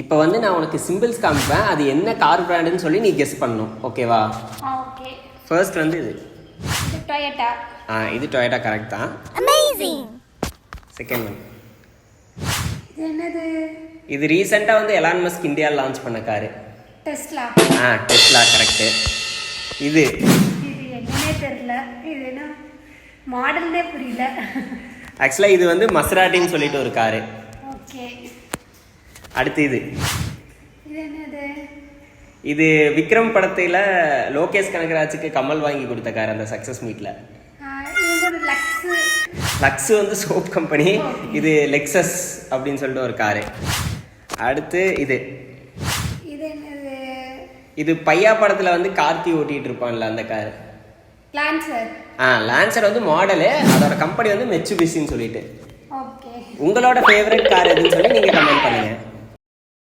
இப்போ வந்து நான் உனக்கு சிம்பிள்ஸ் காமிப்பேன், அது என்ன கார் பிராண்டுன்னு சொல்லி நீ கெஸ் பண்ணணும், ஓகேவா? ஓகே. ஃபர்ஸ்ட் வந்து இது டொயோட்டா. இது டொயோட்டா கரெக்ட் தான். அமேசிங். செகண்ட் ஒன் என்னது? இது ரீசெண்டாக வந்து எலான் மஸ்க் இந்தியாவில் லான்ச் பண்ண காரு. டெஸ்லா. Tesla correct. இது என்னன்னே தெரியல, இது என்ன மாடல்னே புரியல. ஆக்சுவலாக இது வந்து மசராட்டின்னு சொல்லிட்டு ஒரு காரு. ஓகே. அடுத்து இது என்னது? இது விக்ரம் படத்தில் லோகேஷ் கனகராஜுக்கு கமல் வாங்கி கொடுத்த கார் அந்த சக்ஸஸ் மீட்டில். இது லக்ஸ். லக்ஸ் வந்து சோப் கம்பெனி, இது லெக்ஸஸ் அப்படின்னு சொல்லிட்டு ஒரு காரு. அடுத்து இது என்னது? இது பையா படத்தில் வந்து கார்த்தி ஓட்டிகிட்டு இருப்பான்ல அந்த கார். லான்சர். லான்சர் வந்து மாடலு, அதோட கம்பெனி வந்து மெட்சுபிஷின்னு சொல்லிட்டு. ஓகே. உங்களோட ஃபேவரட் கார் எதுன்னு சொல்லி நீங்கள் கமெண்ட் பண்ணுங்கள்.